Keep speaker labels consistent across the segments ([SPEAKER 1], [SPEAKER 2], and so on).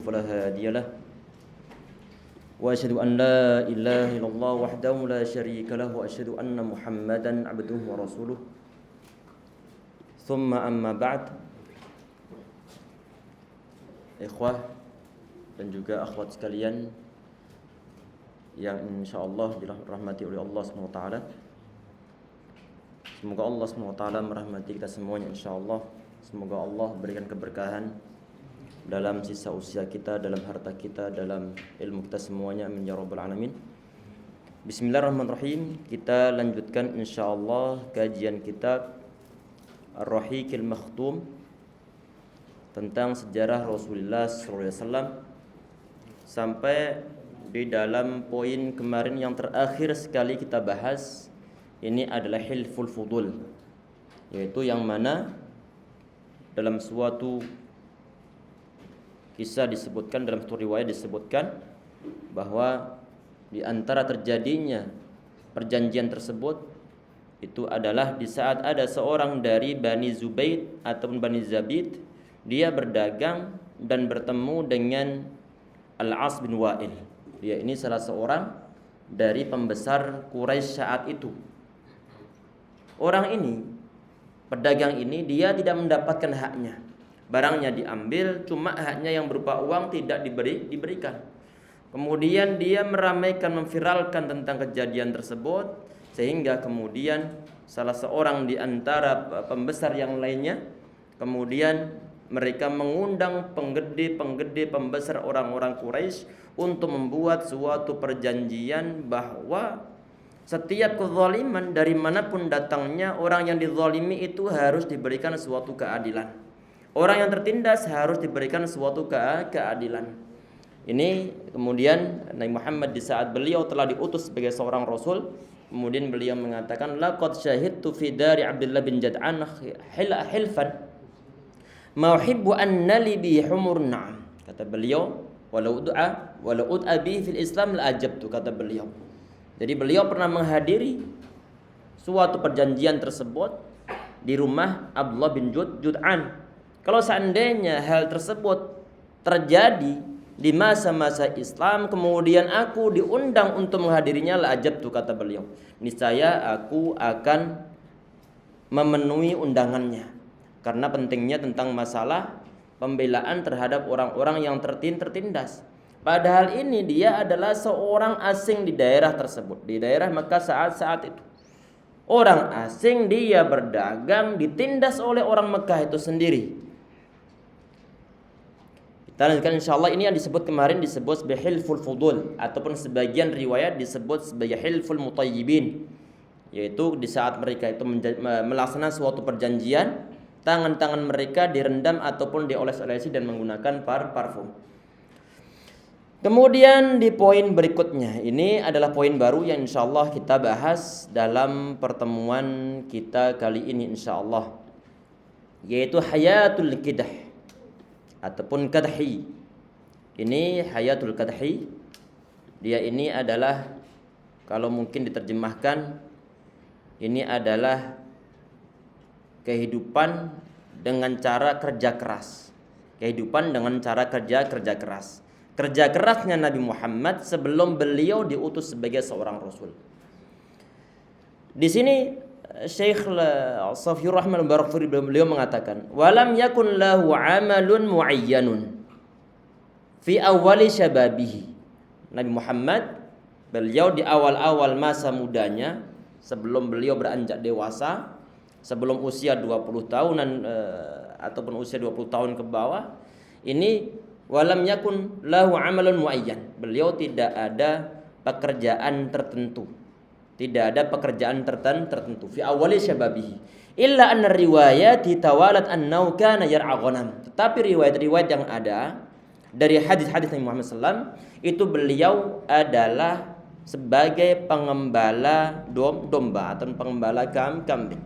[SPEAKER 1] فلا هادي له وأشهد أن لا إله إلا الله وحده لا شريك له وأشهد أن محمدا عبده ورسوله ثم أما بعد. Ikhwah dan juga akhwat sekalian yang insyaallah dirahmati oleh Allah SWT, semoga Allah SWT merahmati kita semuanya insyaallah. Semoga Allah berikan keberkahan dalam sisa usia kita, dalam harta kita, dalam ilmu kita semuanya, amin ya rabbal alamin. Bismillahirrahmanirrahim. Kita lanjutkan insyaallah kajian kitab Ar-Rahiqil Makhtum tentang sejarah Rasulullah SAW sampai di dalam poin kemarin yang terakhir sekali kita bahas. Ini adalah hilful fudul, yaitu yang mana dalam suatu kisah disebutkan, dalam satu riwayat disebutkan bahwa di antara terjadinya perjanjian tersebut itu adalah di saat ada seorang dari Bani Zubaid ataupun Bani Zabid, dia berdagang dan bertemu dengan Al-As bin Wa'il. Dia ini salah seorang dari pembesar Quraisy saat itu. Orang ini, pedagang ini, dia tidak mendapatkan haknya. Barangnya diambil, cuma haknya yang berupa uang tidak diberikan. Kemudian dia meramaikan, memviralkan tentang kejadian tersebut, sehingga kemudian salah seorang di antara pembesar yang lainnya, kemudian mereka mengundang penggede pembesar orang-orang Quraisy untuk membuat suatu perjanjian bahwa setiap kezaliman dari manapun datangnya, orang yang dizalimi itu harus diberikan suatu keadilan. Orang yang tertindas harus diberikan suatu keadilan. Ini kemudian Nabi Muhammad di saat beliau telah diutus sebagai seorang rasul, kemudian beliau mengatakan, laqad syahidtu fi dari Abdullah bin Jad'an hilfan ma uhibbu an nali bi humur na'am. Kata beliau, walau ud'a bi fil Islam la ajabtu, kata beliau. Jadi beliau pernah menghadiri suatu perjanjian tersebut di rumah Abdullah bin Jud'an. Kalau seandainya hal tersebut terjadi di masa-masa Islam, kemudian aku diundang untuk menghadirinya, la ajabtu, kata beliau. Niscaya aku akan memenuhi undangannya. Karena pentingnya tentang masalah pembelaan terhadap orang-orang yang tertindas. Padahal ini dia adalah seorang asing di daerah tersebut, di daerah Mekah saat itu. Orang asing, dia berdagang, ditindas oleh orang Mekah itu sendiri. Kita lanjutkan insyaallah. Ini yang disebut kemarin disebut sebagai hilful fudul, ataupun sebagian riwayat disebut sebagai hilful mutayyibin, yaitu di saat mereka itu melaksanakan suatu perjanjian, tangan-tangan mereka direndam ataupun dioles-olesi dan menggunakan parfum. Kemudian di poin berikutnya, ini adalah poin baru yang insyaallah kita bahas dalam pertemuan kita kali ini insyaallah, yaitu hayatul kidah ataupun kadhi. Ini hayatul kadhi, dia ini adalah, kalau mungkin diterjemahkan, ini adalah kehidupan dengan cara kerja keras. Kehidupan dengan cara kerja keras. Kerja kerasnya Nabi Muhammad sebelum beliau diutus sebagai seorang rasul. Di sini Syekh Safiyur Rahman Barakfuri beliau mengatakan, walam yakun lahu amalun muayyanun fi awali syababihi. Nabi Muhammad, beliau di awal-awal masa mudanya, sebelum beliau beranjak dewasa, sebelum usia 20 tahunan ataupun usia 20 tahun ke bawah, ini walam yakun lahu amalun muayyan. Beliau tidak ada pekerjaan tertentu. Tidak ada pekerjaan tertentu. Fi awali syababihi. Illa anna riwayat tawalat annahu kana yar'a ghanam. Tetapi riwayat-riwayat yang ada dari hadis-hadis Nabi Muhammad SAW, itu beliau adalah sebagai pengembala domba atau pengembala kambing.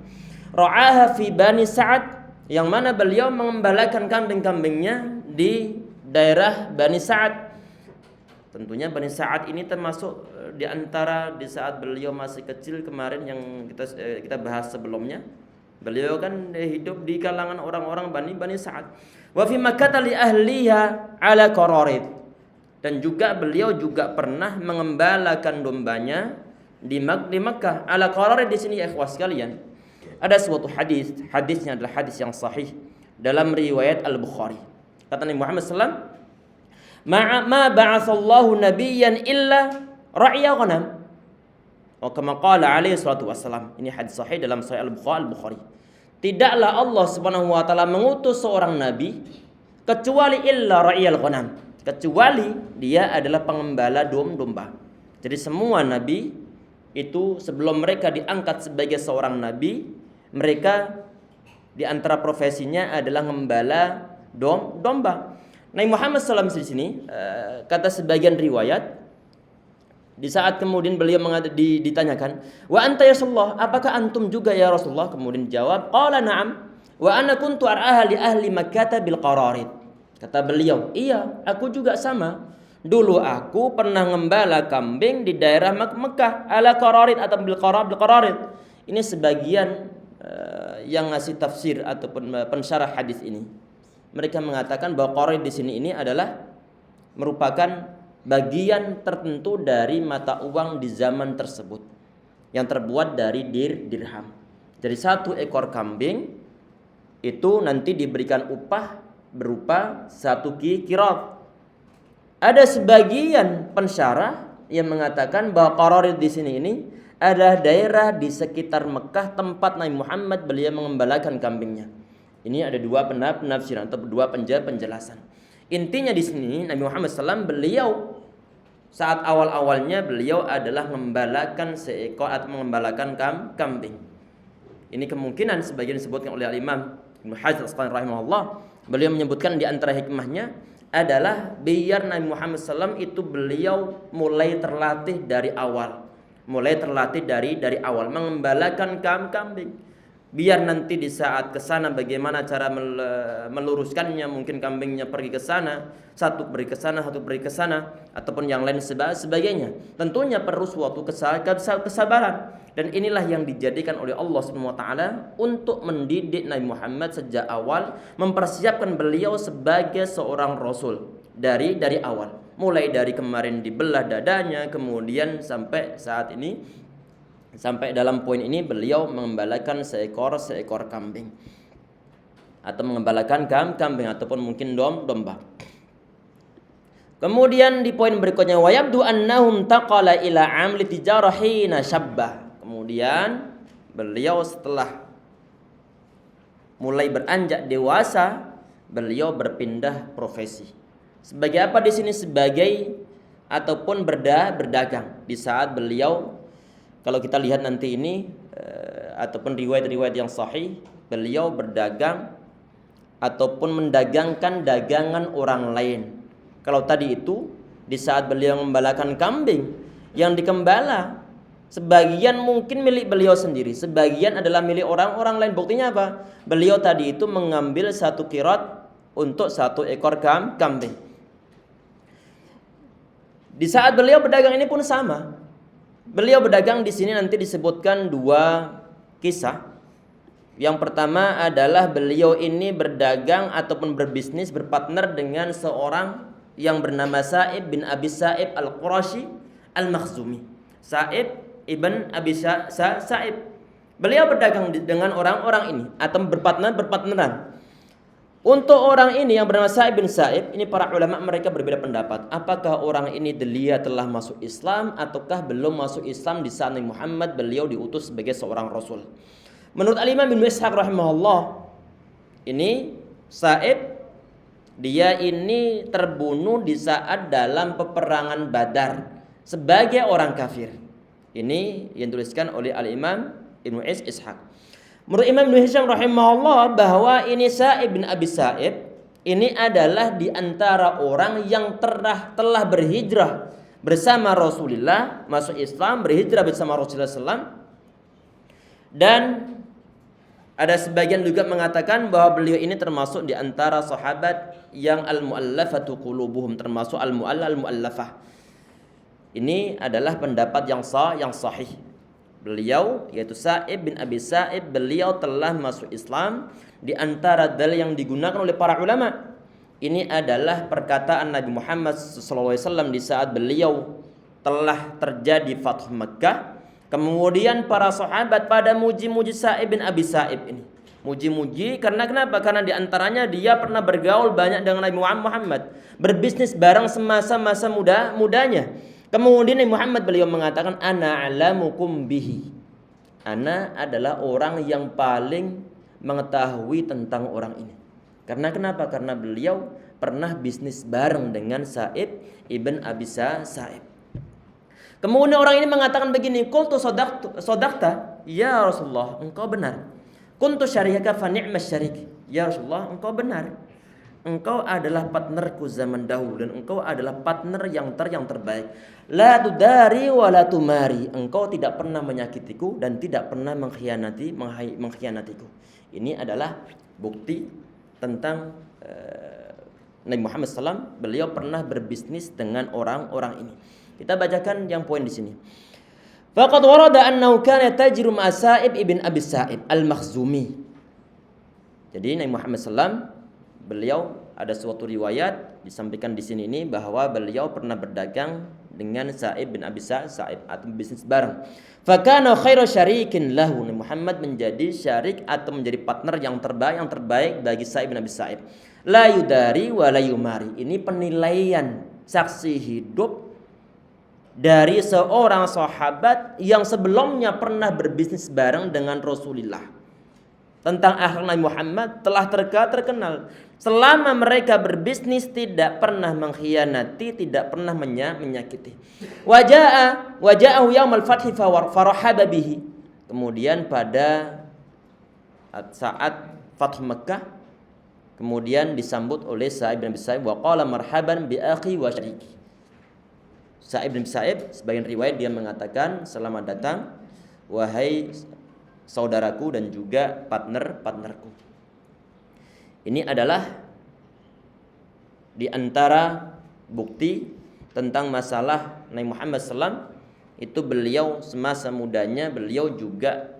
[SPEAKER 1] Ra'aha fi Bani Sa'ad, yang mana beliau mengembalakan kambing-kambingnya di daerah Bani Sa'ad. Tentunya Bani Sa'ad ini termasuk di antara di saat beliau masih kecil kemarin yang kita bahas sebelumnya. Beliau kan hidup di kalangan orang-orang Bani Sa'ad. Wa fi Makkah li ahliha ala qararid. Dan juga beliau juga pernah mengembalakan dombanya di Makkah. Ala qararid di sini ya ikhwas sekalian. Ada suatu hadis, hadisnya adalah hadis yang sahih dalam riwayat Al-Bukhari. Kata Nabi Muhammad SAW, ma ba'atsallahu nabiyyan illa ra'iya ghanam. Wa kama qala alaihi salatu wassalam. Ini hadis sahih dalam Sahih Al-Bukhari. Tidaklah Allah Subhanahu wa taala mengutus seorang nabi kecuali illa ra'iyal ghanam, kecuali dia adalah pengembala domba. Jadi semua nabi itu sebelum mereka diangkat sebagai seorang nabi, mereka di antara profesinya adalah gembala domba. Nabi Muhammad SAW di sini kata sebagian riwayat, di saat kemudian beliau ditanyakan, wa anta ya Rasulullah, apakah antum juga ya Rasulullah? Kemudian jawab, qala na'am, wa ana kuntu ar'aha li ahli Makkah bil qararid. Kata beliau, iya, aku juga sama. Dulu aku pernah ngembala kambing di daerah Mekah ala qararid atau bil qararid. Ini sebagian yang ngasih tafsir ataupun pensyarah hadis ini. Mereka mengatakan bahwa qararid di sini ini adalah merupakan bagian tertentu dari mata uang di zaman tersebut yang terbuat dari dirham. Jadi satu ekor kambing itu nanti diberikan upah berupa 1 qirat. Ada sebagian pensyarah yang mengatakan bahwa qararid di sini ini adalah daerah di sekitar Mekah tempat Nabi Muhammad beliau mengembalakan kambingnya. Ini ada dua penafsiran atau dua penjelasan. Intinya di sini Nabi Muhammad SAW beliau saat awal-awalnya beliau adalah mengembalakan seekor atau mengembalakan kambing. Ini kemungkinan sebagian disebutkan oleh Imam Ibnu Hajar Al-Asqalani rahimahullah. Beliau menyebutkan di antara hikmahnya adalah biar Nabi Muhammad SAW itu beliau mulai terlatih dari awal. Dari awal mengembalakan kambing. Biar nanti di saat kesana bagaimana cara meluruskannya, mungkin kambingnya pergi ke sana, satu pergi ke sana, ataupun yang lain sebagainya. Tentunya perlu suatu kesabaran, dan inilah yang dijadikan oleh Allah Subhanahu wa taala untuk mendidik Nabi Muhammad sejak awal, mempersiapkan beliau sebagai seorang rasul dari awal. Mulai dari kemarin dibelah dadanya, kemudian sampai saat ini. Sampai dalam poin ini beliau mengembalakan seekor kambing atau mengembalakan kambing ataupun mungkin domba. Kemudian di poin berikutnya wa yabdu annahum taqala ila amli tijarah hina syabbah. Kemudian beliau setelah mulai beranjak dewasa, beliau berpindah profesi. Sebagai apa di sini? Sebagai ataupun berdagang. Di saat beliau, kalau kita lihat nanti ini ataupun riwayat-riwayat yang sahih, beliau berdagang ataupun mendagangkan dagangan orang lain. Kalau tadi itu di saat beliau mengembalakan kambing, yang dikembala sebagian mungkin milik beliau sendiri, sebagian adalah milik orang-orang lain. Buktinya apa? Beliau tadi itu mengambil 1 qirat untuk 1 ekor kambing. Di saat beliau berdagang ini pun sama. Beliau berdagang di sini nanti disebutkan 2 kisah. Yang pertama adalah beliau ini berdagang ataupun berbisnis, berpartner dengan seorang yang bernama Sa'ib bin Abi Sa'ib Al-Qurashi Al-Makhzumi. Sa'ib ibn Abi Sa'ib. Beliau berdagang dengan orang-orang ini atau berpartneran. Untuk orang ini yang bernama Sa'ib bin Sa'ib, ini para ulama mereka berbeda pendapat. Apakah orang ini dia telah masuk Islam ataukah belum masuk Islam di saat Nabi Muhammad beliau diutus sebagai seorang rasul. Menurut Al-Imam bin Ishaq rahimahullah, ini Sa'ib dia ini terbunuh di saat dalam peperangan Badar sebagai orang kafir. Ini yang dituliskan oleh Al-Imam Ibnu Ishaq. Menurut Imam Ibnu Hisham rahimahullah bahwa ini Sa'ib bin Abi Sa'ib ini adalah di antara orang yang telah berhijrah bersama Rasulullah, masuk Islam, berhijrah bersama Rasulullah SAW. Dan ada sebagian juga mengatakan bahwa beliau ini termasuk di antara sahabat yang al-mu'allafatu qulubuhum, termasuk al-mu'allafah. Ini adalah pendapat yang sahih. Beliau yaitu Sa'ib bin Abi Sa'ib, beliau telah masuk Islam. Di antara dalil yang digunakan oleh para ulama, ini adalah perkataan Nabi Muhammad SAW di saat beliau telah terjadi Fathu Makkah. Kemudian para sahabat pada muji-muji Sa'ib bin Abi Sa'ib ini. Muji-muji karena kenapa? Karena di antaranya dia pernah bergaul banyak dengan Nabi Muhammad, berbisnis bareng semasa masa mudanya. Kemudian Nabi Muhammad beliau mengatakan, ana alamukum bihi. Ana adalah orang yang paling mengetahui tentang orang ini. Karena kenapa? Karena beliau pernah bisnis bareng dengan Sa'ib ibn Abi Sa'ib. Kemudian orang ini mengatakan begini, qultu sadaqta, ya Rasulullah, engkau benar. Kuntu syarikaka fa ni'mas syarik. Ya Rasulullah, engkau benar. Engkau adalah partnerku zaman dahulu dan engkau adalah partner yang terbaik. La tudari wa la tumari. Engkau tidak pernah menyakitiku dan tidak pernah mengkhianatiku. Ini adalah bukti tentang Nabi Muhammad SAW. Beliau pernah berbisnis dengan orang-orang ini. Kita bacakan yang poin di sini. Faqad warada annahu kana tajiru ma'a Sa'ib ibn Abi Sa'ib al-Makhzumi. Jadi Nabi Muhammad SAW, beliau ada suatu riwayat disampaikan di sini ini bahwa beliau pernah berdagang dengan Sa'ib bin Abi Sa'ib atau bisnis bareng. Fakana khairu syarikin lahu. Nabi Muhammad menjadi syarik atau menjadi partner yang terbaik bagi Sa'ib bin Abi Sa'ib. La yudari wa la yumari. Ini penilaian saksi hidup dari seorang sahabat yang sebelumnya pernah berbisnis bareng dengan Rasulullah. Tentang akhlak Nabi Muhammad telah terkenal. Selama mereka berbisnis tidak pernah mengkhianati, tidak pernah menyakiti. Waja'ahu yaumal fathi farahaba bihi. Kemudian pada saat Fathu Makkah, kemudian disambut oleh Sa'ib bin Abi Sa'ib wa qala marhaban bi akhi wa syariki. Sa'ib bin Abi Sa'ib sebagian riwayat dia mengatakan selamat datang wahai saudaraku dan juga partnerku. Ini adalah di antara bukti tentang masalah Nabi Muhammad SAW. Itu beliau semasa mudanya beliau juga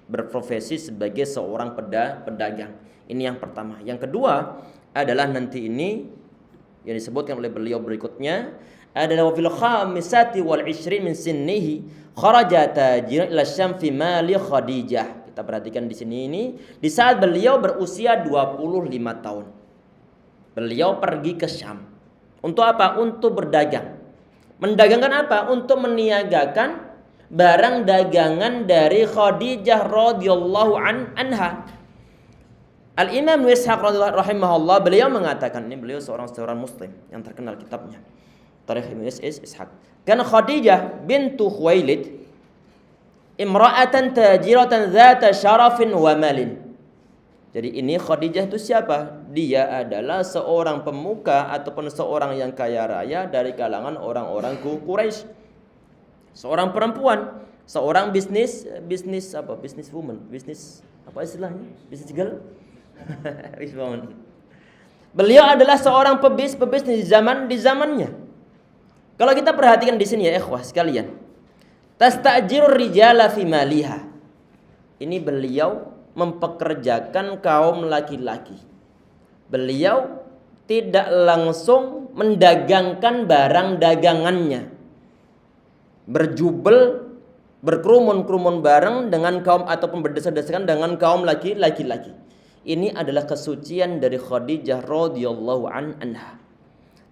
[SPEAKER 1] berprofesi sebagai seorang pedagang. Ini yang pertama. Yang kedua adalah nanti ini yang disebutkan oleh beliau berikutnya adalah fil khamisati wal 20 min sinnihi kharaja tajiran ila Syam fi mali Khadijah. Kita perhatikan di sini ini di saat beliau berusia 25 tahun. Beliau pergi ke Syam. Untuk apa? Untuk berdagang. Mendagangkan apa? Untuk meniagakan barang dagangan dari Khadijah radhiyallahu anha. Al-Imam Ishaq rahimahullah beliau mengatakan, ini beliau seorang muslim yang terkenal kitabnya Tarikh Ibn Ishaq. Karena Khadijah bintu Khuwailid imra'atan tajiratan dzata syarafin wa malin. Jadi ini Khadijah itu siapa? Dia adalah seorang pemuka ataupun seorang yang kaya raya dari kalangan orang-orang Quraisy. Seorang perempuan, seorang bisnis woman, bisnis apa istilahnya? Bisnis girl. Beliau adalah seorang pebisnis di zamannya. Kalau kita perhatikan di sini ya ikhwah sekalian, tasta'jirur rijala fi maliha. Ini beliau mempekerjakan kaum laki-laki. Beliau tidak langsung mendagangkan barang dagangannya. Berjubel, berkerumun bareng dengan kaum ataupun berdesak-desakan dengan kaum laki-laki. Ini adalah kesucian dari Khadijah radhiyallahu anha.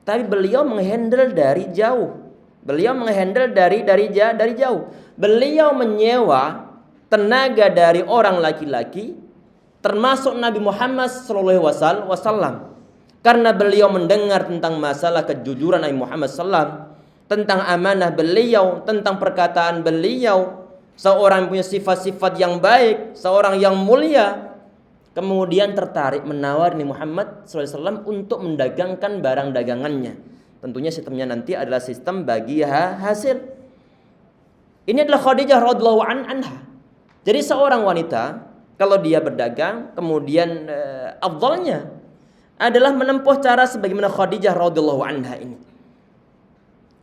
[SPEAKER 1] Tapi beliau menghandle dari jauh. Beliau menyewa tenaga dari orang laki-laki, termasuk Nabi Muhammad SAW. Karena beliau mendengar tentang masalah kejujuran Nabi Muhammad SAW, tentang amanah beliau, tentang perkataan beliau, seorang yang punya sifat-sifat yang baik, seorang yang mulia. Kemudian tertarik menawar Nabi Muhammad SAW untuk mendagangkan barang dagangannya. Tentunya sistemnya nanti adalah sistem bagi hasil. Ini adalah Khadijah radhiyallahu anha. Jadi seorang wanita kalau dia berdagang, kemudian afdalnya adalah menempuh cara sebagaimana Khadijah radhiyallahu anha ini.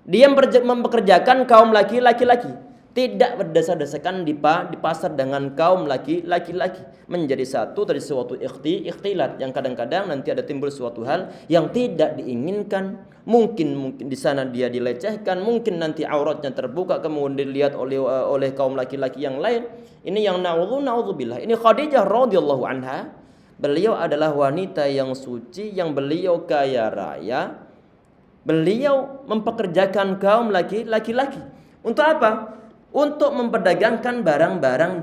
[SPEAKER 1] Dia mempekerjakan kaum laki-laki. tidak berdasar-dasarkan di pasar dengan kaum laki-laki, menjadi satu dari suatu ikhtilat yang kadang-kadang nanti ada timbul suatu hal yang tidak diinginkan, mungkin di sana dia dilecehkan, mungkin nanti auratnya terbuka kemudian dilihat oleh kaum laki-laki yang lain. Ini yang naudzubillah. Ini Khadijah radhiyallahu anha, beliau adalah wanita yang suci, yang beliau kaya raya. Beliau mempekerjakan kaum laki-laki untuk apa? Untuk memperdagangkan barang-barang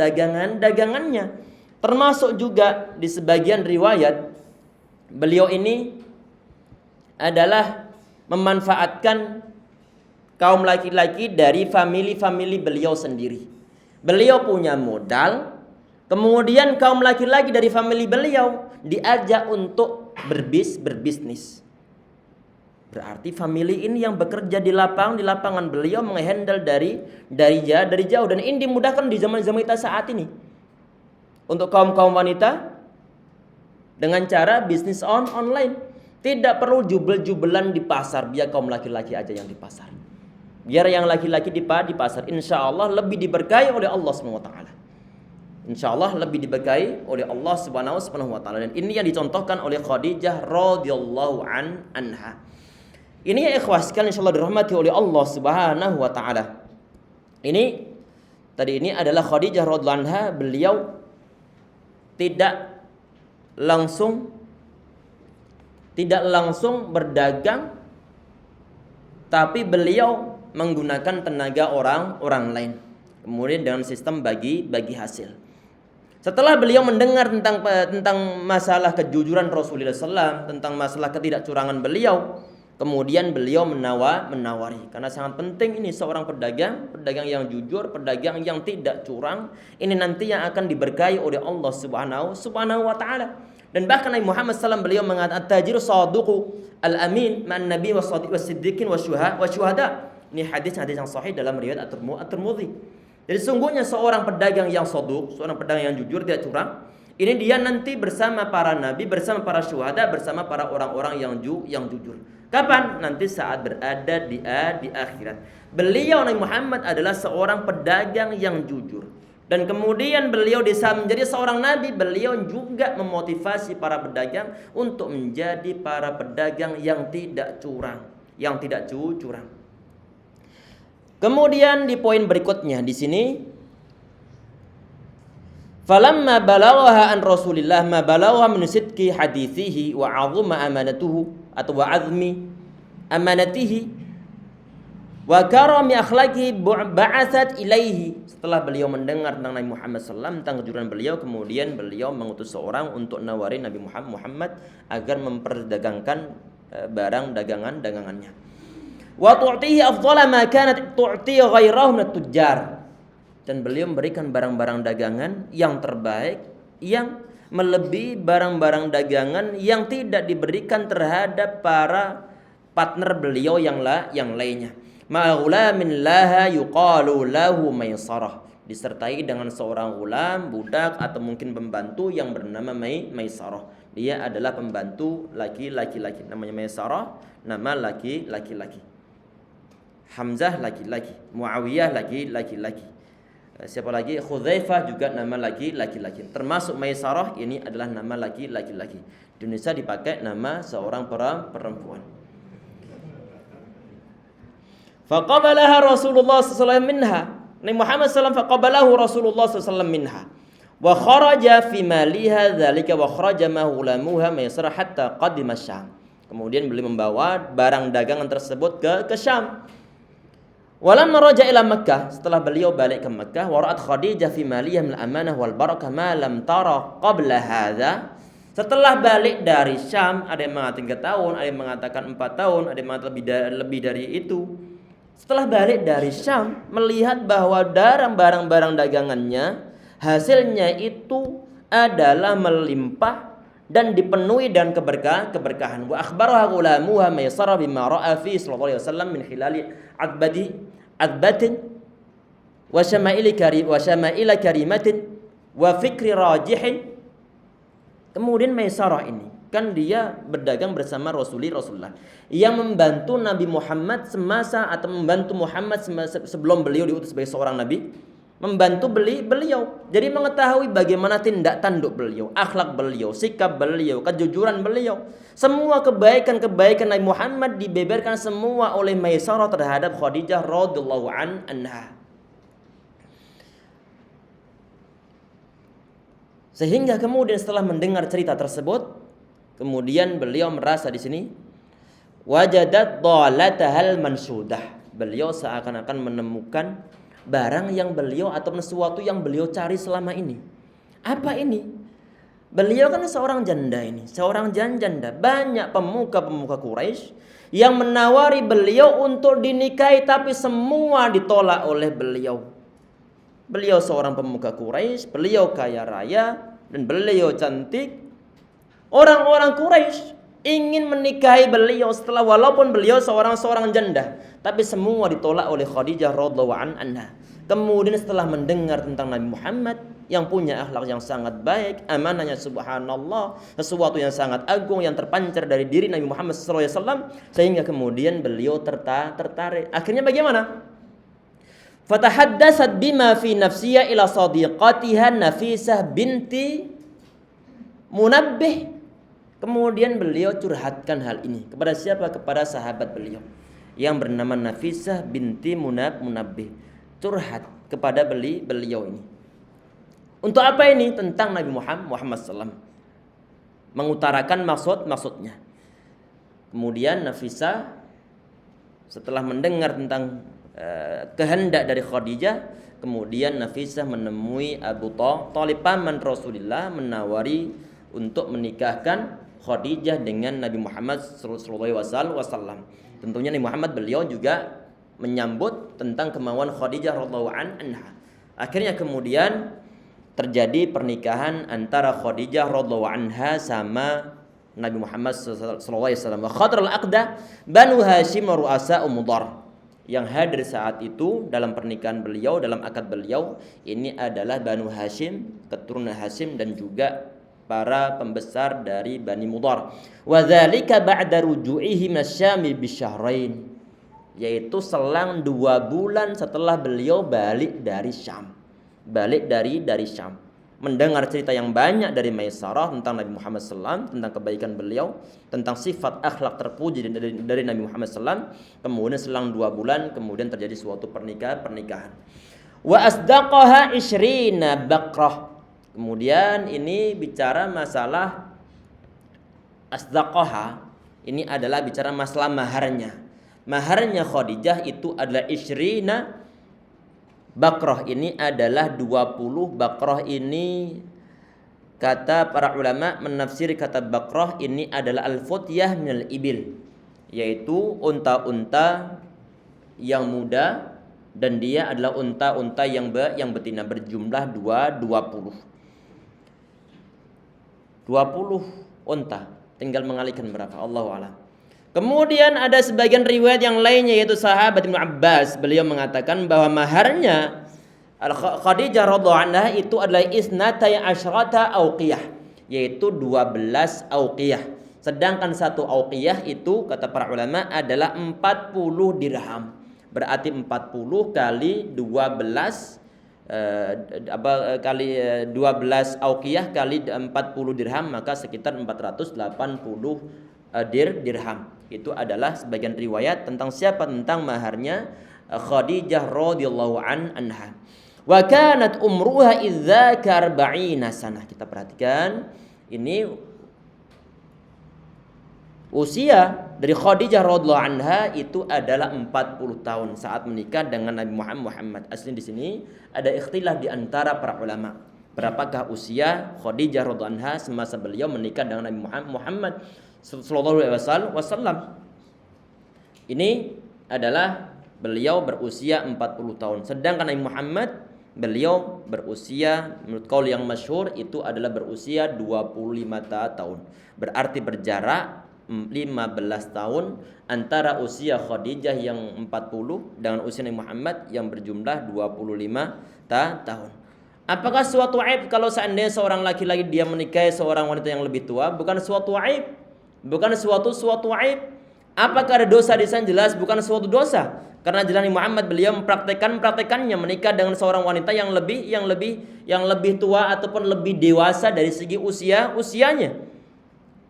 [SPEAKER 1] dagangannya. Termasuk juga di sebagian riwayat beliau ini adalah memanfaatkan kaum laki-laki dari famili beliau sendiri. Beliau punya modal, kemudian kaum laki-laki dari famili beliau diajak untuk berbisnis. Berarti family ini yang bekerja di lapangan beliau menghandle dari jauh, dan ini dimudahkan di zaman-zaman kita saat ini untuk kaum wanita dengan cara bisnis online. Tidak perlu jubel-jubelan di pasar, biar kaum laki-laki aja yang di pasar. Biar yang laki-laki di pasar, insya Allah lebih diberkahi oleh Allah Subhanahu wa taala. Insya Allah lebih diberkahi oleh Allah Subhanahu wa taala. Dan ini yang dicontohkan oleh Khadijah radhiyallahu anha. Ini ya ikhwah sekalian, insyaallah dirahmati oleh Allah Subhanahu wa taala. Ini adalah Khadijah radhiyallahu anha, beliau tidak langsung berdagang, tapi beliau menggunakan tenaga orang lain. Kemudian dengan sistem bagi hasil. Setelah beliau mendengar tentang masalah kejujuran Rasulullah SAW, tentang masalah ketidakcurangan beliau, kemudian beliau menawari, karena sangat penting ini seorang pedagang yang jujur, pedagang yang tidak curang, ini nanti yang akan diberkahi oleh Allah Subhanahu wa taala. Dan bahkan Nabi Muhammad SAW beliau mengatakan at-tajiru saduqu al-amin ma'an nabi was-siddiqin wasyuhada. Ini hadis yang sahih dalam riwayat At-Tirmidzi. Jadi sungguhnya seorang pedagang yang saduq, seorang pedagang yang jujur, tidak curang, ini dia nanti bersama para nabi, bersama para syuhada, bersama para orang-orang yang jujur. Kapan? Nanti saat berada di akhirat. Beliau Nabi Muhammad adalah seorang pedagang yang jujur. Dan kemudian beliau menjadi seorang nabi, beliau juga memotivasi para pedagang untuk menjadi para pedagang yang tidak curang, Kemudian di poin berikutnya di sini, falamma balagha an Rasulillah ma balagha min sidqi hadithihi wa 'azuma amanatuhu atau wa 'azmi amanatihi wa karami akhlaqihi ba'atsat ilaihi. Setelah beliau mendengar tentang Nabi Muhammad SAW, tentang kejujuran beliau, kemudian beliau mengutus seorang untuk nawarin Nabi Muhammad agar memperdagangkan barang dagangannya. Wa tu'tihi afdhala ma kanat tu'ti ghairahu min at-tujjar. Dan beliau memberikan barang-barang dagangan yang terbaik, yang melebihi barang-barang dagangan yang tidak diberikan terhadap para partner beliau yang lainnya. Ma'ghulamin laha yuqalu lahu Maisarah, disertai dengan seorang gulam, budak atau mungkin pembantu yang bernama Maisarah. Dia adalah pembantu laki-laki. Namanya Maisarah, nama laki-laki. Hamzah laki-laki, Muawiyah laki-laki. Siapa lagi? Khudzaifah juga nama laki-laki. Termasuk Maisarah ini adalah nama laki-laki. Di Indonesia dipakai nama seorang perempuan. Faqabalaha Rasulullah sallallahu minha. Nabi Muhammad sallallahu faqabalahu Rasulullah sallallahu minha. Wa kharaja fi maliha dzalika wa kharaja ma ghulamuha Maisarah hatta qadima Syam. Kemudian beliau membawa barang dagangan tersebut ke Syam. Walamma raja ila Makkah, setelah beliau balik ke Makkah, wara'at Khadijah fi maliha min al-amanah wal barakah ma lam tara qabla hadza. Setelah balik dari Syam, ada yang mengatakan 3 tahun, ada yang mengatakan 4 tahun, ada yang mengatakan lebih dari itu. Setelah balik dari Syam, melihat bahwa barang-barang dagangannya hasilnya itu adalah melimpah dan dipenuhi dengan keberkahan. Wa akhbaraha ghulamuha Maisarah bima ra'a fi sallallahu alaihi wasallam min khilali adbatin wa syama'ila karimatin wa fikri rajihin. Kemudian Maisarah ini Kan dia berdagang bersama Rasulullah yang membantu Nabi Muhammad semasa atau membantu Muhammad sebelum beliau diutus sebagai seorang nabi, membantu beliau. Jadi mengetahui bagaimana tindak tanduk beliau, akhlak beliau, sikap beliau, kejujuran beliau. Semua kebaikan-kebaikan Nabi Muhammad dibeberkan semua oleh Maisarah terhadap Khadijah radhiyallahu anha. Sehingga kemudian setelah mendengar cerita tersebut, kemudian beliau merasa di sini wajadat dhalatahal mansudah. Beliau seakan-akan menemukan barang yang beliau atau sesuatu yang beliau cari selama ini. Apa ini? Beliau kan seorang janda ini, seorang janda. Banyak pemuka-pemuka Quraisy yang menawari beliau untuk dinikahi, tapi semua ditolak oleh beliau. Beliau seorang pemuka Quraisy, beliau kaya raya dan beliau cantik. Orang-orang Quraisy ingin menikahi beliau setelah walaupun beliau seorang janda, tapi semua ditolak oleh Khadijah radhiyallahu anha. Kemudian setelah mendengar tentang Nabi Muhammad yang punya akhlak yang sangat baik, amanahnya subhanallah, sesuatu yang sangat agung yang terpancar dari diri Nabi Muhammad SAW, sehingga kemudian beliau tertarik. Akhirnya bagaimana? Fatahaddatsat bima fi nafsiyya ila sadiqatiha Nafisah binti Munabbih. Kemudian beliau curhatkan hal ini kepada siapa? Kepada sahabat beliau yang bernama Nafisah binti Munabbih. Curhat kepada beliau ini. Untuk apa ini? Tentang Nabi Muhammad SAW. Mengutarakan maksudnya. Kemudian Nafisah setelah mendengar tentang kehendak dari Khadijah, kemudian Nafisah menemui Abu Thalib paman Rasulullah, menawari untuk menikahkan Khadijah dengan Nabi Muhammad SAW. Tentunya Nabi Muhammad beliau juga menyambut tentang kemauan Khadijah radhiyallahu anha. Akhirnya kemudian terjadi pernikahan antara Khadijah radhiyallahu anha sama Nabi Muhammad SAW. Wa khadral aqda Banu Hashim ru'asa Mudar. Yang hadir saat itu dalam pernikahan beliau, dalam akad beliau, ini adalah Banu Hashim, keturunan Hashim, dan juga para pembesar dari Bani Mudar. Wa dzalika ba'da ruju'ihi minasyami bisyahrain, yaitu selang 2 bulan setelah beliau balik dari Syam. Balik dari Syam. Mendengar cerita yang banyak dari Maisarah tentang Nabi Muhammad SAW, tentang kebaikan beliau, tentang sifat akhlak terpuji dari Nabi Muhammad SAW. Kemudian selang 2 bulan kemudian terjadi suatu pernikahan. Wa asdaqaha ishrina baqrah. Kemudian ini bicara masalah asdaqaha, ini adalah bicara masalah maharnya. Maharnya Khadijah itu adalah ishrina Bakrah. Ini adalah 20. Bakrah ini kata para ulama menafsiri kata bakrah ini adalah al-futyah minal ibil, yaitu unta-unta yang muda, dan dia adalah unta-unta yang betina, berjumlah 20 unta. Tinggal mengalihkan berapa, Allahu a'lam. Kemudian ada sebagian riwayat yang lainnya, yaitu sahabat Ibnu Abbas, beliau mengatakan bahwa maharnya Khadijah radhiyallahu anha itu adalah isnatai asyrata auqiyah, yaitu 12 auqiyah. Sedangkan 1 auqiyah itu kata para ulama adalah 40 dirham. Berarti 40 kali 12 12 auqiyah kali 40 dirham, maka sekitar 480 dirham. Itu adalah sebagian riwayat tentang siapa, tentang maharnya Khadijah radhiyallahu anha. Wa kanat umruha idzaka 40 sanah. Kita perhatikan ini usia dari Khadijah radhiyallahu anha itu adalah 40 tahun saat menikah dengan Nabi Muhammad. Asli di sini ada ikhtilaf di antara para ulama. Berapakah usia Khadijah radhiyallahu anha semasa beliau menikah dengan Nabi Muhammad sallallahu alaihi wasallam. Ini adalah beliau berusia 40 tahun. Sedangkan Nabi Muhammad beliau berusia, menurut qaul yang masyhur itu adalah berusia 25 tahun. Berarti berjarak 15 tahun antara usia Khadijah yang 40 dengan usia Nabi Muhammad yang berjumlah 25 tahun. Apakah suatu aib kalau seandainya seorang laki-laki dia menikahi seorang wanita yang lebih tua? Bukan suatu aib. Bukan suatu aib. Apakah ada dosa di sana? Jelas bukan suatu dosa. Karena jelas Muhammad beliau mempraktekannya menikah dengan seorang wanita yang lebih tua ataupun lebih dewasa dari segi usianya.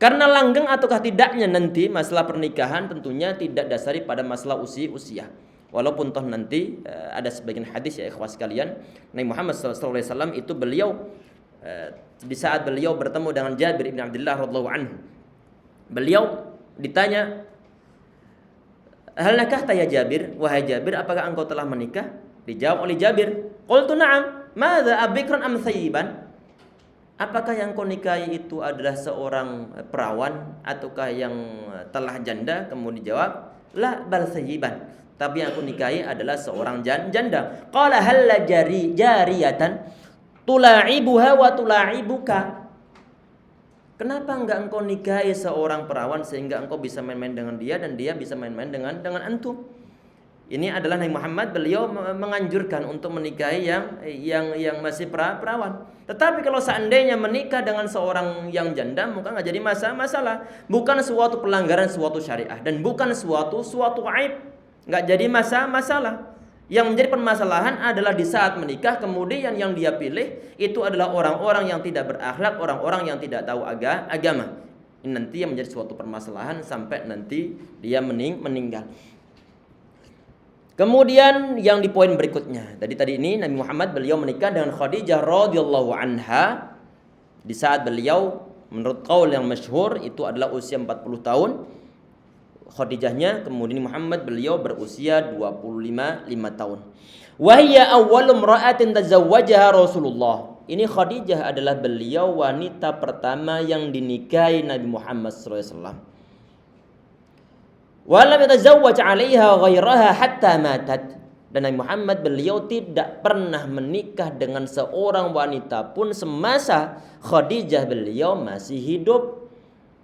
[SPEAKER 1] Karena langgeng ataukah tidaknya nanti masalah pernikahan tentunya tidak dasari pada masalah usia. Walaupun toh nanti ada sebagian hadis ya ikhwas sekalian, Nabi Muhammad SAW itu beliau di saat beliau bertemu dengan Jabir bin Abdullah radhiyallahu anhu, beliau ditanya, hal nakahta ya Jabir, wahai Jabir, apakah engkau telah menikah? Dijawab oleh Jabir, qultu na'am, madza abikran am thayyiban? Apakah yang kau nikahi itu adalah seorang perawan ataukah yang telah janda? Kemudian dijawab, la bal thayyiban. Tapi yang aku nikahi adalah seorang janda. Qala halla jariyatan tula'ibuha wa tula'ibuka. Kenapa enggak engkau nikahi seorang perawan sehingga engkau bisa main-main dengan dia dan dia bisa main-main dengan antum? Ini adalah Nabi Muhammad beliau menganjurkan untuk menikahi yang masih perawan. Tetapi kalau seandainya menikah dengan seorang yang janda, maka enggak jadi masalah. Bukan suatu pelanggaran suatu syariah dan bukan suatu aib. Enggak jadi masalah. Yang menjadi permasalahan adalah di saat menikah kemudian yang dia pilih itu adalah orang-orang yang tidak berakhlak, orang-orang yang tidak tahu agama. Ini nanti yang menjadi suatu permasalahan sampai nanti dia meninggal. Kemudian yang di poin berikutnya, tadi ini Nabi Muhammad beliau menikah dengan Khadijah radhiyallahu anha di saat beliau menurut qaul yang masyhur itu adalah usia 40 tahun. Khadijahnya, kemudian Muhammad beliau berusia 25 tahun. Wa hiya awwalu imra'atin tazawwajaha Rasulullah. Ini Khadijah adalah beliau wanita pertama yang dinikahi Nabi Muhammad SAW. Wa lam yatazawwaj 'alaiha ghairaha hatta matat. Dan Nabi Muhammad beliau tidak pernah menikah dengan seorang wanita pun semasa Khadijah beliau masih hidup.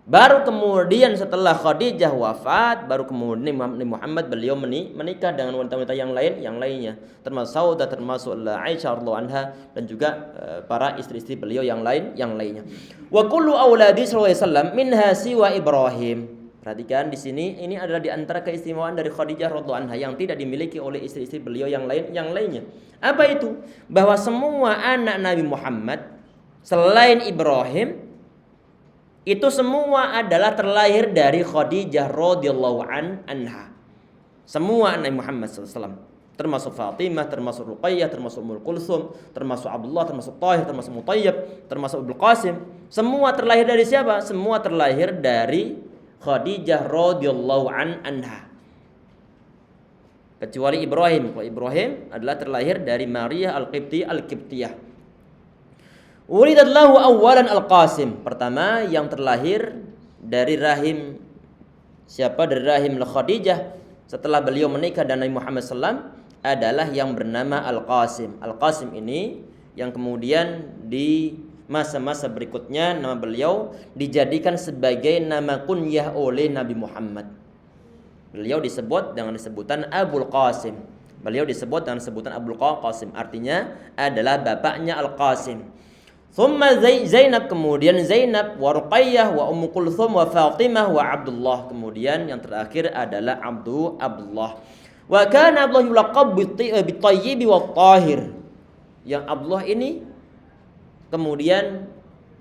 [SPEAKER 1] Baru kemudian setelah Khadijah wafat, baru kemudian Nabi Muhammad beliau menikah dengan wanita-wanita yang lainnya, termasuk Saudah, termasuk Aisyah radhiyallahu anha dan juga para istri-istri beliau yang lainnya. Wa kullu auladi sallallahu alaihi wasallam minha siwa Ibrahim. Perhatikan di sini, ini adalah di antara keistimewaan dari Khadijah radhiyallahu anha yang tidak dimiliki oleh istri-istri beliau yang lainnya. Apa itu? Bahwa semua anak Nabi Muhammad selain Ibrahim itu semua adalah terlahir dari Khadijah radhiyallahu anha. Semua Nabi Muhammad SAW, termasuk Fatimah, termasuk Ruqayyah, termasuk Ummul Kulsum, termasuk Abdullah, termasuk Tahir, termasuk Mutayyib, termasuk Abdul Qasim. Semua terlahir dari siapa? Semua terlahir dari Khadijah radhiyallahu anha. Kecuali Ibrahim. Kalau Ibrahim adalah terlahir dari Maria Al-Qibtiyah. Ulidat lahu awalan Al-Qasim. Pertama yang terlahir dari rahim siapa? Dari rahim Khadijah setelah beliau menikah dengan Nabi Muhammad SAW adalah yang bernama Al-Qasim. Al-Qasim ini yang kemudian di masa-masa berikutnya nama beliau dijadikan sebagai nama kunyah oleh Nabi Muhammad. Beliau disebut dengan sebutan Abul Qasim. Beliau disebut dengan sebutan Abul Qasim, artinya adalah bapaknya Al-Qasim. Thumma Zainab, kemudian Zainab, wa Ruqayyah, wa Ummu Kulthum, wa Fatimah, wa Abdullah. Kemudian yang terakhir adalah Abdullah. Wa kana Abdullah yulaqab bit-tayyib wa tahir. Yang Abdullah ini kemudian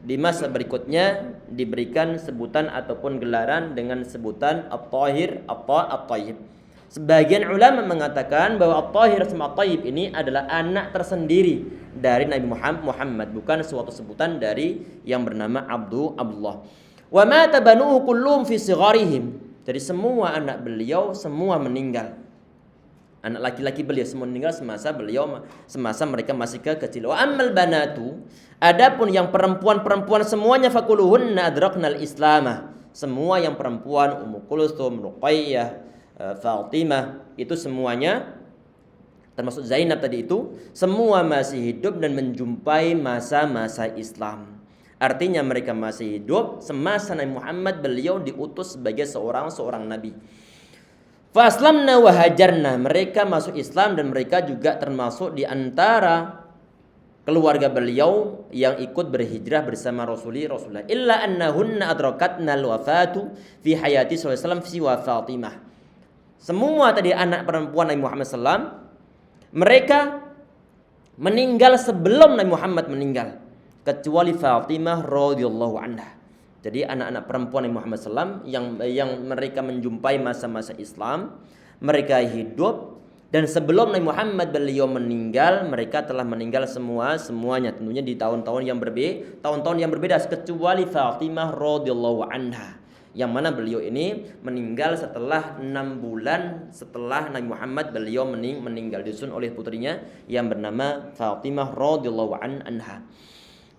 [SPEAKER 1] di masa berikutnya diberikan sebutan ataupun gelaran dengan sebutan At-Tahir, At-Tayyib. Sebagian ulama mengatakan bahwa At-Tahir sama At-Tayyib ini adalah anak tersendiri dari Nabi Muhammad, bukan suatu sebutan dari yang bernama Abdullah. Wa mata banuhu kullum fi sigharihim. Jadi semua anak beliau semua meninggal. Anak laki-laki beliau semua meninggal semasa mereka masih kecil. Wa ammal banatu, adapun yang perempuan semuanya fakuluhunna adraknal islamah. Semua yang perempuan Ummu Kulthum, Ruqayyah, Fatimah itu semuanya termasuk Zainab tadi itu semua masih hidup dan menjumpai masa-masa Islam. Artinya mereka masih hidup semasa Nabi Muhammad beliau diutus sebagai seorang nabi. Fa aslamna wa hajarna, mereka masuk Islam dan mereka juga termasuk di antara keluarga beliau yang ikut berhijrah bersama Rasulullah. Illa annahunna adrakatna al-wafatu fi hayati sallallahu alaihi wasallam siwa Fatimah. Semua tadi anak perempuan Nabi Muhammad SAW, mereka meninggal sebelum Nabi Muhammad meninggal, kecuali Fatimah radhiyallahu anha. Jadi anak-anak perempuan Nabi Muhammad SAW yang mereka menjumpai masa-masa Islam, mereka hidup, dan sebelum Nabi Muhammad beliau meninggal, mereka telah meninggal semuanya, tentunya di tahun-tahun yang berbeda, kecuali Fatimah radhiyallahu anha, yang mana beliau ini meninggal setelah 6 bulan setelah Nabi Muhammad beliau meninggal, disusun oleh putrinya yang bernama Fatimah radhiyallahu anha.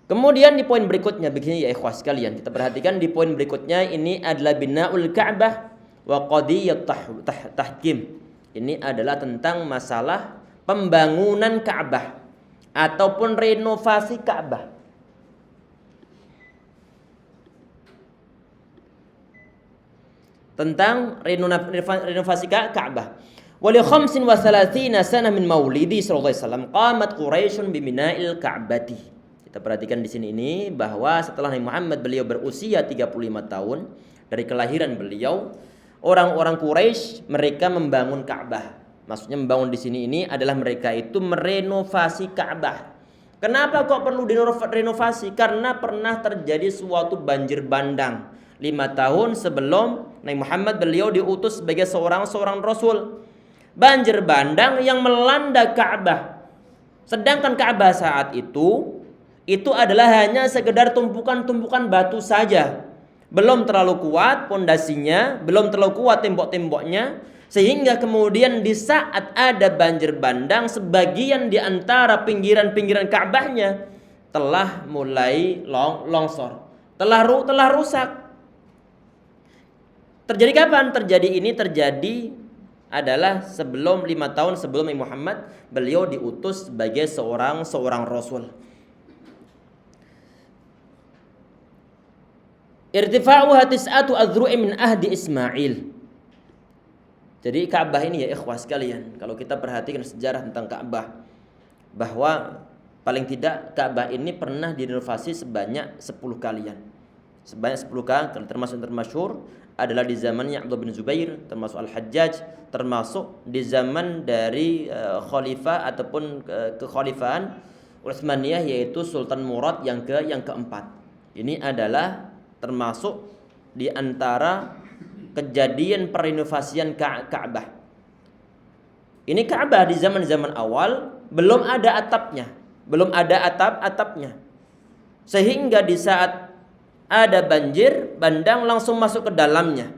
[SPEAKER 1] Kemudian di poin berikutnya begini ya ikhwas sekalian, kita perhatikan di poin berikutnya ini adalah binaul Ka'bah wa qadiyat tahkim. Ini adalah tentang masalah pembangunan Ka'bah ataupun renovasi Ka'bah. Tentang renovasi Ka'bah. Wa li 35 sanah min maulidi sallallahu alaihi wasallam qamat Quraisyun bi bina'il Ka'bati. Kita perhatikan di sini ini bahwa setelah Nabi Muhammad beliau berusia 35 tahun dari kelahiran beliau, orang-orang Quraisy mereka membangun Ka'bah. Maksudnya membangun di sini ini adalah mereka itu merenovasi Ka'bah. Kenapa kok perlu direnovasi? Karena pernah terjadi suatu banjir bandang 5 tahun sebelum Nabi Muhammad beliau diutus sebagai seorang rasul. Banjir bandang yang melanda Ka'bah. Sedangkan Ka'bah saat itu adalah hanya sekedar tumpukan-tumpukan batu saja. Belum terlalu kuat pondasinya, belum terlalu kuat tembok-temboknya, sehingga kemudian di saat ada banjir bandang, sebagian di antara pinggiran-pinggiran Ka'bahnya telah mulai longsor, telah rusak. Terjadi kapan? Terjadi adalah sebelum 5 tahun sebelum Nabi Muhammad beliau diutus sebagai seorang rasul. Irtifa'uha tis'atu adru'i min ahdi Ismail. Jadi Ka'bah ini ya ikhwah sekalian, kalau kita perhatikan sejarah tentang Ka'bah, bahwa paling tidak Ka'bah ini pernah direnovasi sebanyak 10 kalian. Sebanyak 10 kali, termasuk yang termasyhur adalah di zamannya Abdullah bin Zubair, termasuk Al-Hajjaj, termasuk di zaman dari khalifah ataupun kekhalifahan Utsmaniyah, yaitu Sultan Murad yang keempat. Ini adalah termasuk di antara kejadian perenovasian Ka'bah. Ini Ka'bah di zaman-zaman awal belum ada atapnya, sehingga di saat ada banjir bandang langsung masuk ke dalamnya,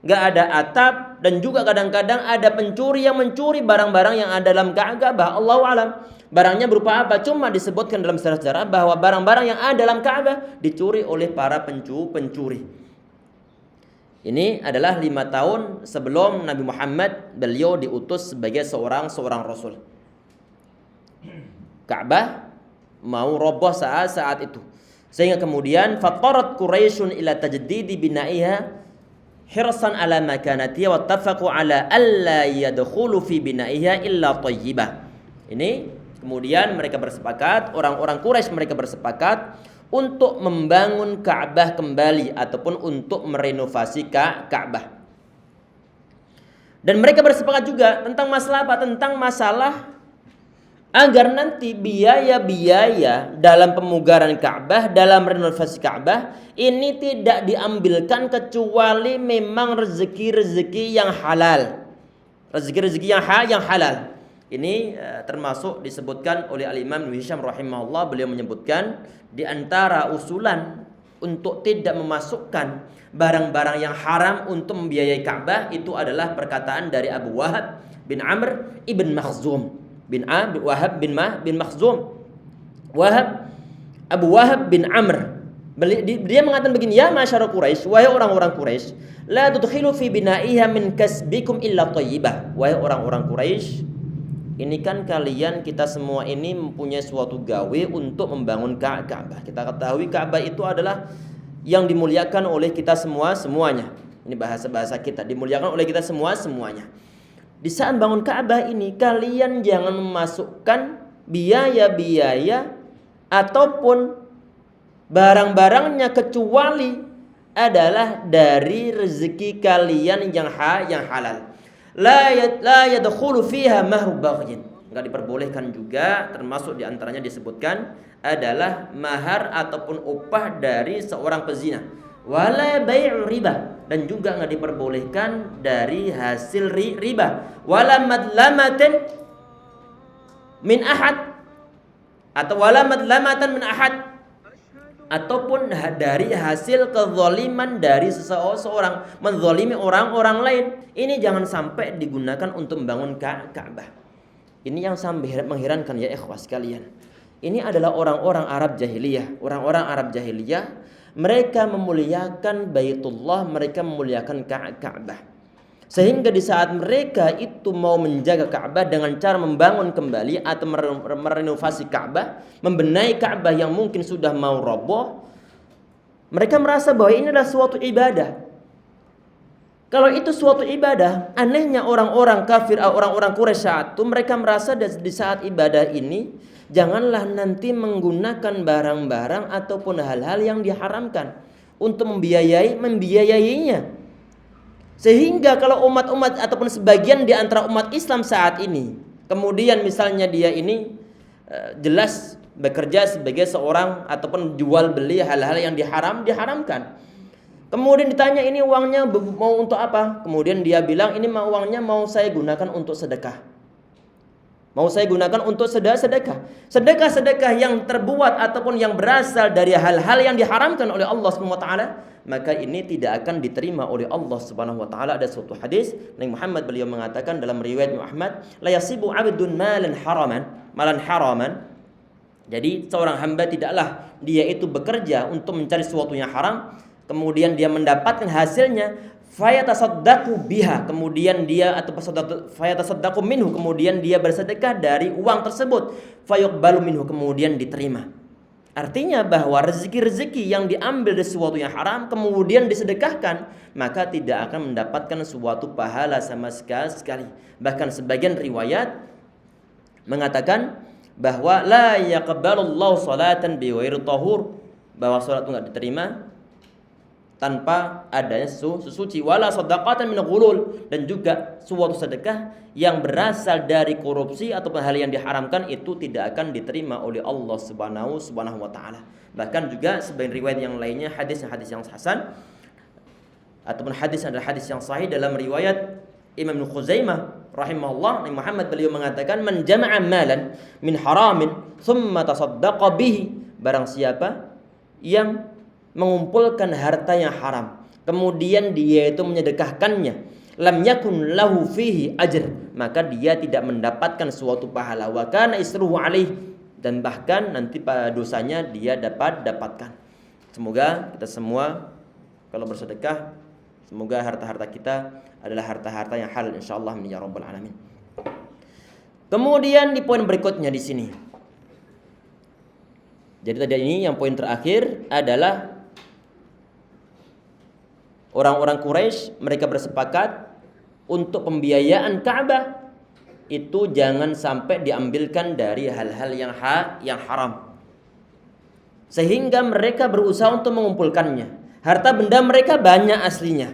[SPEAKER 1] nggak ada atap, dan juga kadang-kadang ada pencuri yang mencuri barang-barang yang ada dalam Ka'bah. Allahu alam. Barangnya berupa apa? Cuma disebutkan dalam sejarah bahwa barang-barang yang ada dalam Ka'bah dicuri oleh para pencuri. Ini adalah 5 tahun sebelum Nabi Muhammad beliau diutus sebagai seorang rasul. Ka'bah mau roboh saat itu. Sehingga kemudian fatarat Quraisyun ila tajdidi bina'iha hirsan ala makanatiha wa tafaqu ala alla yadkhulu fi bina'iha illa thayyibah. Ini kemudian mereka bersepakat, orang-orang Quraisy mereka bersepakat untuk membangun Ka'bah kembali ataupun untuk merenovasi Ka'bah. Dan mereka bersepakat juga tentang masalah apa? Tentang masalah agar nanti biaya-biaya dalam pemugaran Ka'bah, dalam renovasi Ka'bah ini tidak diambilkan kecuali memang rezeki-rezeki yang halal. Rezeki-rezeki yang halal. Ini termasuk disebutkan oleh Al-Imam Ibnu Hisham rahimahullah, beliau menyebutkan di antara usulan untuk tidak memasukkan barang-barang yang haram untuk membiayai Ka'bah itu adalah perkataan dari Abu Wahab bin Amr ibn Makhzum Abu Wahab bin Amr. Dia mengatakan begini, ya masyarakat Quraisy, wahai orang-orang Quraisy, la tudkhilu fi bina'iha min kasbikum illa thayyibah. Wahai orang-orang Quraisy, ini kan kalian, kita semua ini mempunyai suatu gawe untuk membangun Ka'bah. Kita ketahui Ka'bah itu adalah yang dimuliakan oleh kita semuanya. Ini bahasa kita, dimuliakan oleh kita semuanya. di saat bangun Ka'bah ini kalian jangan memasukkan biaya-biaya ataupun barang-barangnya kecuali adalah dari rezeki kalian yang halal. La yadkhulu fiha mahru baghyin. Enggak diperbolehkan juga, termasuk diantaranya disebutkan adalah mahar ataupun upah dari seorang pezina. Wala bai'u riba, dan juga enggak diperbolehkan dari hasil riba. Wala madlamatin min ahad, atau wala madlamatan min ahad, ataupun dari hasil kezaliman dari seseorang, menzalimi orang-orang lain. Ini jangan sampai digunakan untuk membangun Ka'bah. Ini yang sampai mengherankan ya ikhwah sekalian. Ini adalah orang-orang Arab jahiliyah. Orang-orang Arab jahiliyah, mereka memuliakan Baitullah, mereka memuliakan Ka'bah. Sehingga di saat mereka itu mau menjaga Ka'bah dengan cara membangun kembali atau merenovasi Ka'bah, membenahi Ka'bah yang mungkin sudah mau roboh, mereka merasa bahwa ini adalah suatu ibadah. Kalau itu suatu ibadah, anehnya orang-orang kafir, orang-orang Quraisy saat itu, mereka merasa di saat ibadah ini janganlah nanti menggunakan barang-barang ataupun hal-hal yang diharamkan untuk membiayainya. Sehingga kalau umat-umat ataupun sebagian di antara umat Islam saat ini, kemudian misalnya dia ini jelas bekerja sebagai seorang ataupun jual beli hal-hal yang diharamkan. Kemudian ditanya ini uangnya mau untuk apa? Kemudian dia bilang ini uangnya mau saya gunakan untuk sedekah. Mau saya gunakan untuk sedekah. Sedekah yang terbuat ataupun yang berasal dari hal-hal yang diharamkan oleh Allah Subhanahu wa taala, maka ini tidak akan diterima oleh Allah Subhanahu wa taala. Ada suatu hadis Nabi Muhammad beliau mengatakan dalam riwayat Muhammad, la yasibu 'abdun malan haraman. Jadi seorang hamba tidaklah dia itu bekerja untuk mencari sesuatu yang haram, kemudian dia mendapatkan hasilnya, fayatasaddaqu biha, kemudian dia atau fayatasaddaqu minhu, kemudian dia bersedekah dari uang tersebut, fayuqbalu minhu, kemudian diterima. Artinya bahwa rezeki-rezeki yang diambil dari sesuatu yang haram kemudian disedekahkan, maka tidak akan mendapatkan suatu pahala sama sekali. Bahkan sebagian riwayat mengatakan bahwa la yaqbalullahu salatan bighairi tahur, bahwa salat itu enggak diterima tanpa adanya suci, wala shadaqatan min ghulul, dan juga suatu sedekah yang berasal dari korupsi ataupun hal yang diharamkan itu tidak akan diterima oleh Allah Subhanahu wa taala. Bahkan juga sebagian riwayat yang lainnya hadis yang hasan ataupun hadis adalah hadis yang sahih dalam riwayat Imam Ibnu Khuzaimah rahimahullah, Nabi Muhammad beliau mengatakan man jama'a malan min haramin thumma tasaddaqa bihi, barang siapa yang mengumpulkan harta yang haram kemudian dia itu menyedekahkannya, lam yakun lahu fihi ajr, maka dia tidak mendapatkan suatu pahala, wa kana isruhu alaih, dan bahkan nanti dosanya dia dapatkan. Semoga kita semua kalau bersedekah, semoga harta-harta kita adalah harta-harta yang halal insyaallah ya rabbal alamin. Kemudian di poin berikutnya di sini, jadi tadi ini yang poin terakhir adalah orang-orang Quraisy mereka bersepakat untuk pembiayaan Ka'bah itu jangan sampai diambilkan dari hal-hal yang haram. Sehingga mereka berusaha untuk mengumpulkannya. Harta benda mereka banyak aslinya.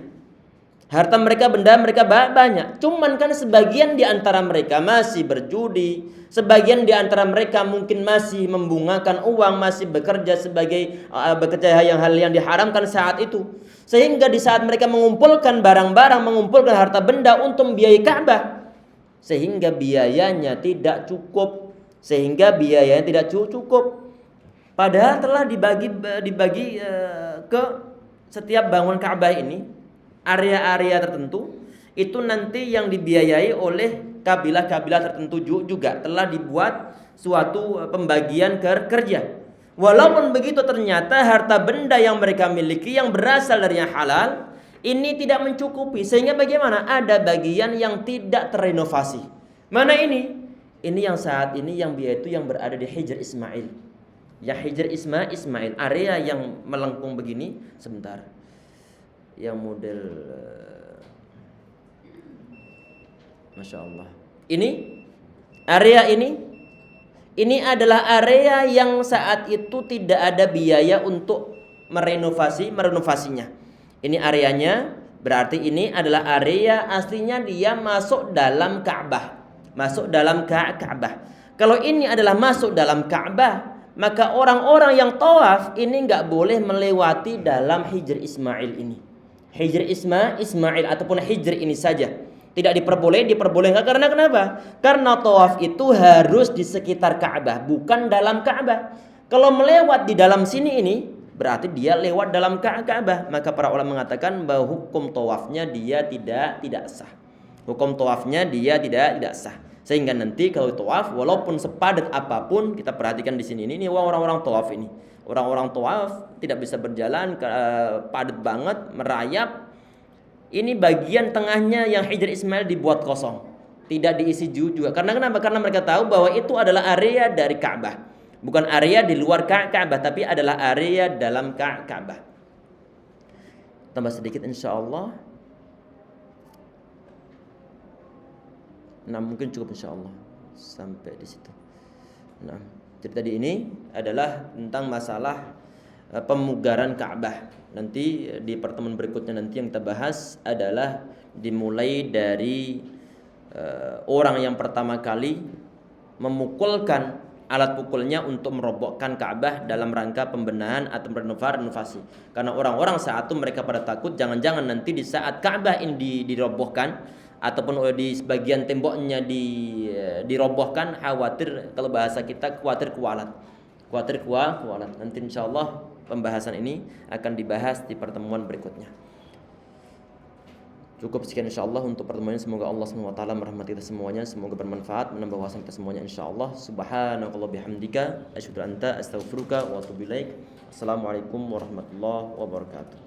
[SPEAKER 1] Harta mereka banyak. Cuman kan sebagian di antara mereka masih berjudi, sebagian di antara mereka mungkin masih membungakan uang, masih bekerja sebagai hal yang diharamkan saat itu. Sehingga di saat mereka mengumpulkan barang-barang, mengumpulkan harta benda untuk membiayai Ka'bah, sehingga biayanya tidak cukup. Padahal telah dibagi ke setiap bangunan Ka'bah ini, area-area tertentu itu nanti yang dibiayai oleh kabilah-kabilah tertentu juga. Telah dibuat suatu pembagian kerja. Walaupun begitu ternyata harta benda yang mereka miliki yang berasal dari yang halal ini tidak mencukupi, sehingga bagaimana? Ada bagian yang tidak terrenovasi. Mana ini? Ini yang saat ini yang biaya itu yang berada di Hijr Ismail. Ya Hijr Ismail, area yang melengkung begini, sebentar. Yang model Masya Allah. Ini area ini adalah area yang saat itu tidak ada biaya untuk merenovasinya. Ini areanya, berarti ini adalah area aslinya dia masuk dalam Ka'bah. Masuk dalam Ka'bah. Kalau ini adalah masuk dalam Ka'bah, maka orang-orang yang tawaf ini nggak boleh melewati dalam Hijr Ismail ini. Hijr Ismail ataupun Hijr ini saja. Tidak diperbolehkan karena kenapa? Karena tawaf itu harus di sekitar Ka'bah, bukan dalam Ka'bah. Kalau melewat di dalam sini ini, berarti dia lewat dalam Ka'bah. Maka para ulama mengatakan bahwa hukum tawafnya dia tidak sah. Hukum tawafnya dia tidak sah. Sehingga nanti kalau tawaf walaupun sepadat apapun, kita perhatikan di sini ini orang-orang tawaf ini. Orang-orang tawaf tidak bisa berjalan padat banget, merayap. Ini bagian tengahnya yang Hijr Ismail dibuat kosong, tidak diisi juga. Karena kenapa? Karena mereka tahu bahwa itu adalah area dari Ka'bah, bukan area di luar Ka'bah, tapi adalah area dalam Ka'bah. Tambah sedikit insya Allah. Nah, mungkin cukup insya Allah sampai di situ. Nah, cerita di ini adalah tentang masalah pemugaran Ka'bah. Nanti di pertemuan berikutnya nanti yang kita bahas adalah dimulai dari orang yang pertama kali memukulkan alat pukulnya untuk merobohkan Ka'bah dalam rangka pembenahan atau renovasi. Karena orang-orang saat itu mereka pada takut jangan-jangan nanti di saat Ka'bah ini dirobohkan ataupun di sebagian temboknya dirobohkan, khawatir, kalau bahasa kita khawatir kualat. Nanti insyaallah pembahasan ini akan dibahas di pertemuan berikutnya. Cukup sekian insyaallah untuk pertemuan ini. Semoga Allah SWT merahmati kita semuanya, semoga bermanfaat, menambah wawasan kita semuanya insyaallah. Subhanakallah bihamdika asyhadu an la ilaha illa anta astaghfiruka wa atubu ilaik. Assalamualaikum warahmatullahi wabarakatuh.